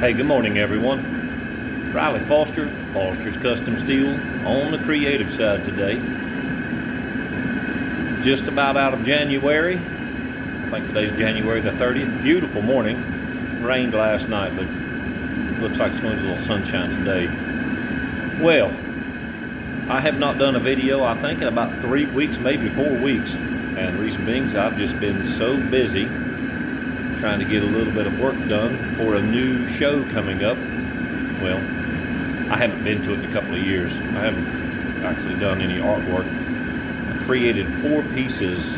Hey, good morning, everyone. Riley Foster, Foster's Custom Steel, on the creative side today. Just about out of January. I think today's January the 30th. Beautiful morning. Rained last night, but looks like it's going to be a little sunshine today. Well, I have not done a video, I think, in about 3 weeks, maybe 4 weeks. And the reason being is I've just been so busy trying to get a little bit of work done for a new show coming up. Well, I haven't been to it in a couple of years. I haven't actually done any artwork. I created 4 pieces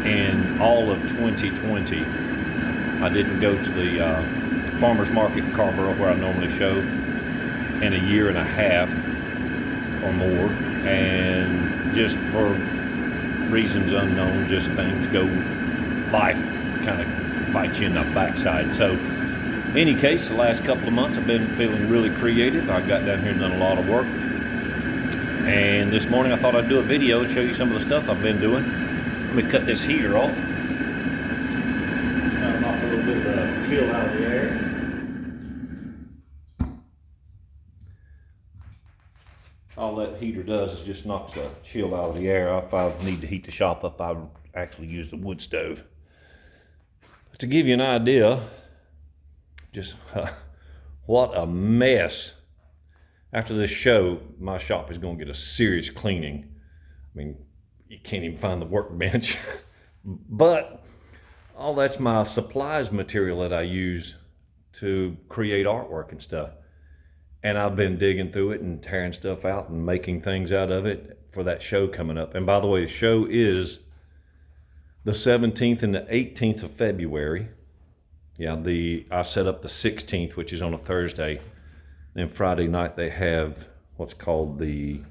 in all of 2020. I didn't go to the farmer's market in Carrboro where I normally show in a year and a half or more, and just for reasons unknown, just things go by, kind of bite you in the backside. So in any case, the last couple of months I've been feeling really creative. I got down here and done a lot of work, and this morning I thought I'd do a video and show you some of the stuff I've been doing. Let me cut this heater off. Knock a little bit of the chill out of the air. All that heater does is just knocks the chill out of the air. If I need to heat the shop up, I would actually use the wood stove. But to give you an idea, just what a mess. After this show, my shop is going to get a serious cleaning. I mean, you can't even find the workbench. But all that's my supplies material that I use to create artwork and stuff. And I've been digging through it and tearing stuff out and making things out of it for that show coming up. And by the way, the show is the 17th and the 18th of February. Yeah, I set up the 16th, which is on a Thursday. Then Friday night they have what's called the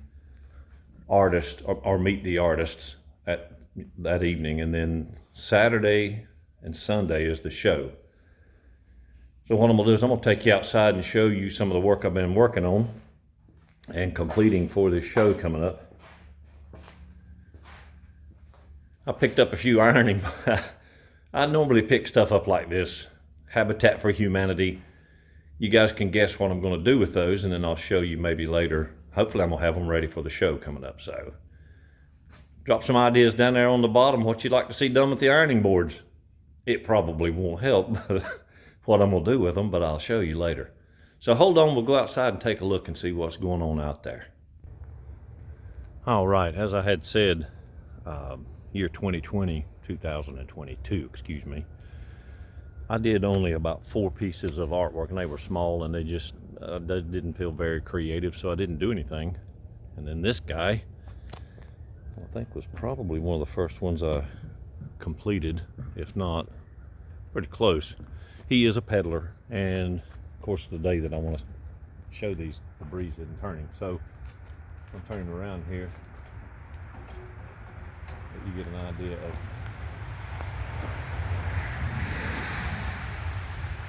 artist or meet the artists at that evening. And then Saturday and Sunday is the show. So what I'm gonna do is I'm gonna take you outside and show you some of the work I've been working on and completing for this show coming up. I picked up a few ironing. I normally pick stuff up like this, Habitat for Humanity. You guys can guess what I'm gonna do with those, and then I'll show you maybe later. Hopefully I'm gonna have them ready for the show coming up. So drop some ideas down there on the bottom, what you'd like to see done with the ironing boards. It probably won't help what I'm gonna do with them, but I'll show you later. So hold on, we'll go outside and take a look and see what's going on out there. All right, as I had said, year 2022, excuse me, I did only about 4 pieces of artwork, and they were small, and they just they didn't feel very creative, so I didn't do anything. And then this guy, I think, was probably one of the first ones I completed, if not pretty close. He is a peddler, and of course the day that I want to show these, the breeze isn't turning, so I'm turning around here so you get an idea of,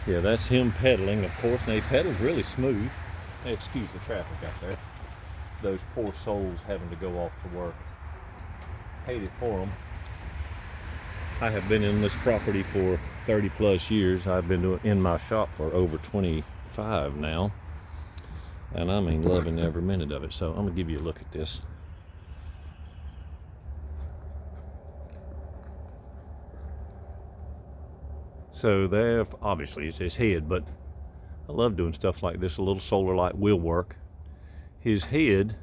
yeah, that's him pedaling, of course. Now he pedals really smooth. Hey, excuse the traffic out there. Those poor souls having to go off to work. Hate it for them. I have been in this property for 30 plus years. I've been in my shop for over 25 now, and I mean loving every minute of it. So I'm gonna give you a look at this. So there, obviously it's his head, but I love doing stuff like this. A little solar light will work. His head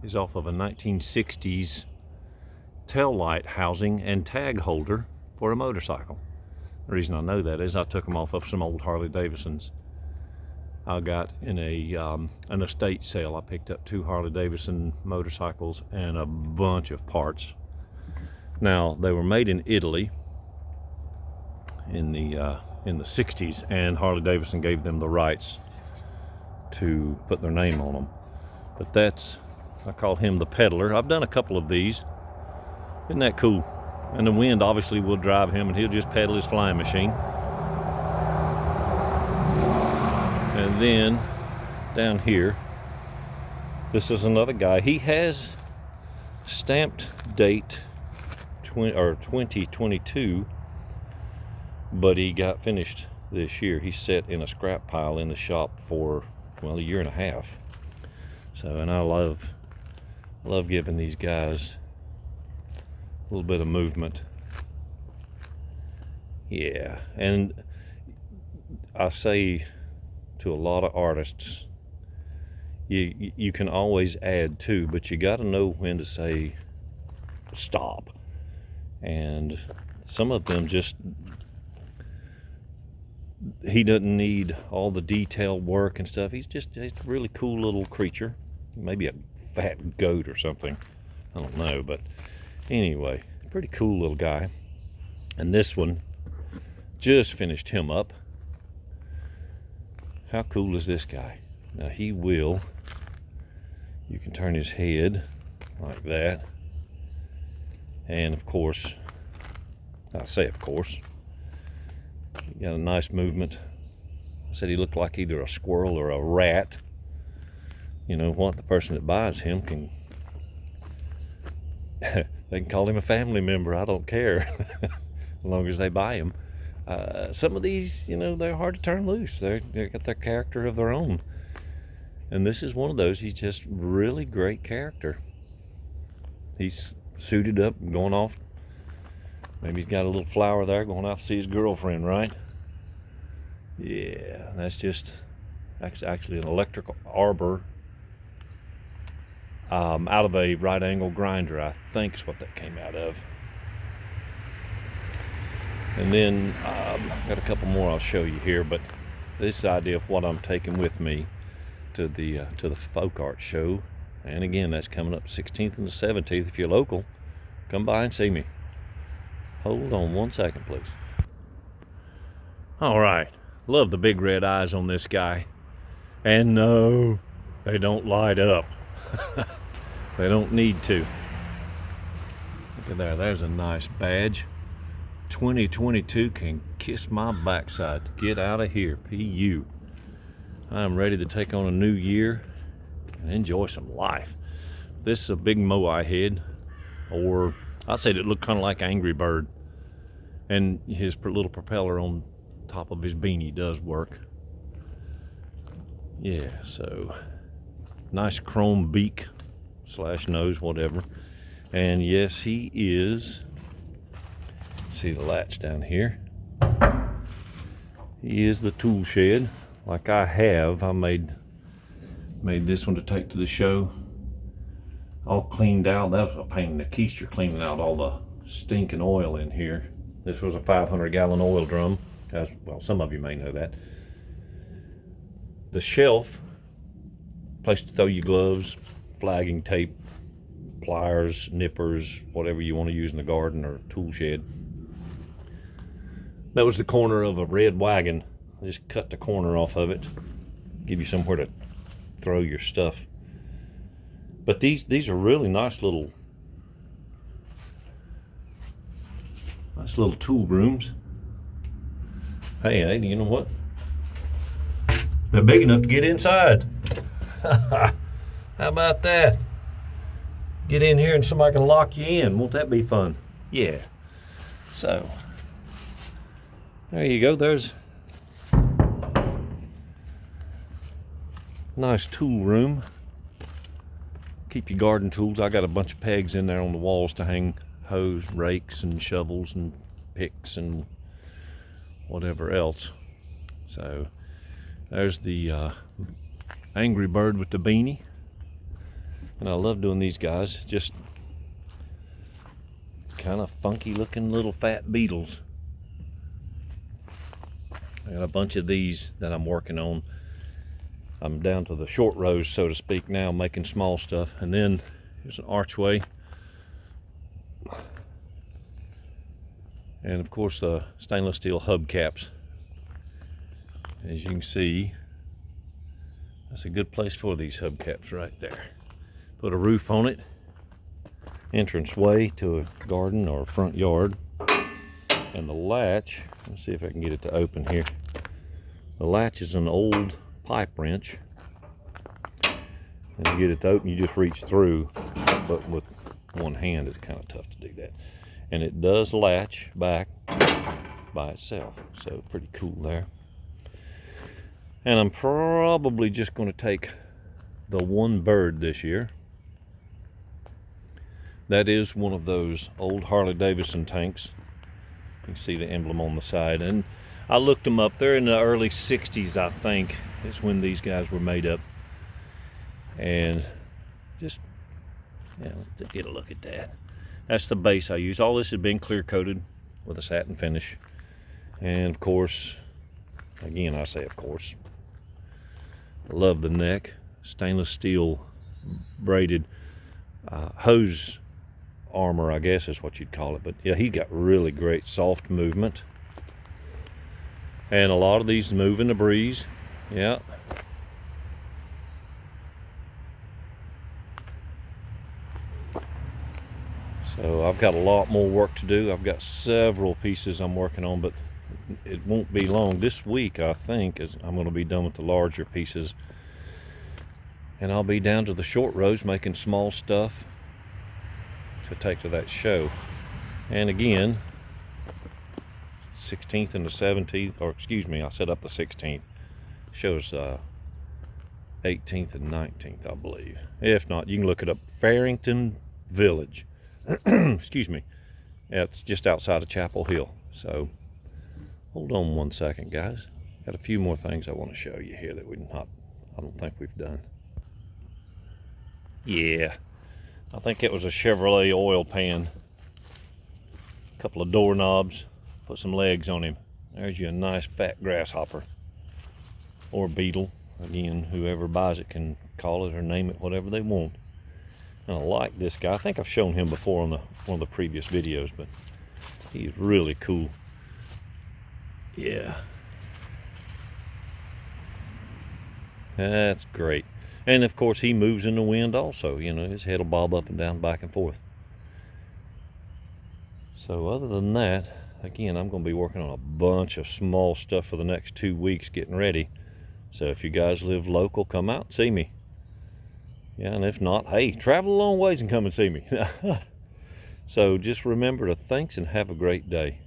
is off of a 1960s tail light housing and tag holder for a motorcycle. The reason I know that is I took them off of some old Harley Davidsons I got in an estate sale. I picked up 2 Harley Davidson motorcycles and a bunch of parts. Now they were made in Italy in the 60s, and Harley Davidson gave them the rights to put their name on them. But I call him the peddler. I've done a couple of these. Isn't that cool? And the wind obviously will drive him, and he'll just pedal his flying machine. And then down here, this is another guy. He has stamped date 2022, but he got finished this year. He sat in a scrap pile in the shop for, well, 1.5 years. So, and I love giving these guys a little bit of movement. Yeah, and I say to a lot of artists, you can always add to, but you got to know when to say stop. And some of them just, he doesn't need all the detailed work and stuff. He's a really cool little creature, maybe a fat goat or something, I don't know, but anyway, pretty cool little guy. And this one, just finished him up. How cool is this guy? Now he will, you can turn his head like that, and of course, I say of course, he got a nice movement. I said he looked like either a squirrel or a rat. You know what, the person that buys him can they can call him a family member, I don't care, as long as they buy him. Some of these, you know, they're hard to turn loose. They got their character of their own. And this is one of those. He's just really great character. He's suited up, going off. Maybe he's got a little flower there, going off to see his girlfriend, right? Yeah, that's actually an electrical arbor out of a right angle grinder, I think is what that came out of. And then I've got a couple more I'll show you here, but this idea of what I'm taking with me to the folk art show, and again, that's coming up 16th and the 17th. If you're local, come by and see me. Hold on 1 second, please. All right, love the big red eyes on this guy, and no, they don't light up. They don't need to. Look at there, there's a nice badge. 2022 can kiss my backside. Get out of here, PU. I'm ready to take on a new year and enjoy some life. This is a big moai head, or I said it looked kind of like Angry Bird, and his little propeller on top of his beanie does work. Yeah, so nice chrome beak / nose, whatever. And yes, he is, see the latch down here, he is the tool shed. Like I made this one to take to the show, all cleaned out. That was a pain in the keister, cleaning out all the stinking oil in here. This was a 500-gallon oil drum, as well, some of you may know that. The shelf, place to throw your gloves, flagging tape, pliers, nippers, whatever you want to use in the garden or tool shed. That was the corner of a red wagon. I just cut the corner off of it, give you somewhere to throw your stuff. But these are really nice little tool rooms. Hey, you know what? They're big enough to get inside. How about that? Get in here and somebody can lock you in. Won't that be fun? Yeah. So, there you go. There's nice tool room. Keep your garden tools. I got a bunch of pegs in there on the walls to hang hoes, rakes, and shovels, and picks, and whatever else. So there's the Angry Bird with the beanie. And I love doing these guys. Just kind of funky looking little fat beetles. I got a bunch of these that I'm working on. I'm down to the short rows, so to speak, now, making small stuff. And then here's an archway. And of course, the stainless steel hubcaps. As you can see, that's a good place for these hubcaps right there. Put a roof on it, entrance way to a garden or a front yard. And the latch, let's see if I can get it to open here. The latch is an old pipe wrench. And to get it to open, you just reach through, but with one hand it's kind of tough to do that. And it does latch back by itself, so pretty cool there. And I'm probably just going to take the one bird this year. That is one of those old Harley-Davidson tanks. You can see the emblem on the side. And I looked them up. They're in the early 60s, I think, is when these guys were made up. And just, yeah, let's get a look at that. That's the base I use. All this has been clear coated with a satin finish. And of course, again, I say of course, I love the neck. Stainless steel braided hose armor, I guess is what you'd call it. But yeah, he got really great soft movement. And a lot of these move in the breeze. Yeah. So I've got a lot more work to do. I've got several pieces I'm working on, but it won't be long. This week, I think, I'm going to be done with the larger pieces. And I'll be down to the short rows making small stuff to take to that show. And again, 16th and the 17th, or excuse me, I set up the 16th. Shows 18th and 19th, I believe. If not, you can look it up. Farrington Village. Excuse me. Yeah, it's just outside of Chapel Hill. So hold on one second, guys. Got a few more things I want to show you here that I don't think we've done. Yeah, I think it was a Chevrolet oil pan. A couple of doorknobs. Put some legs on him. There's you a nice fat grasshopper or beetle. Again, whoever buys it can call it or name it whatever they want. And I like this guy. I think I've shown him before on one of the previous videos, but he's really cool. Yeah. That's great. And of course he moves in the wind also. You know, his head will bob up and down, back and forth. So other than that, again, I'm going to be working on a bunch of small stuff for the next 2 weeks getting ready. So if you guys live local, come out and see me. Yeah, and if not, hey, travel a long ways and come and see me. So just remember to thanks and have a great day.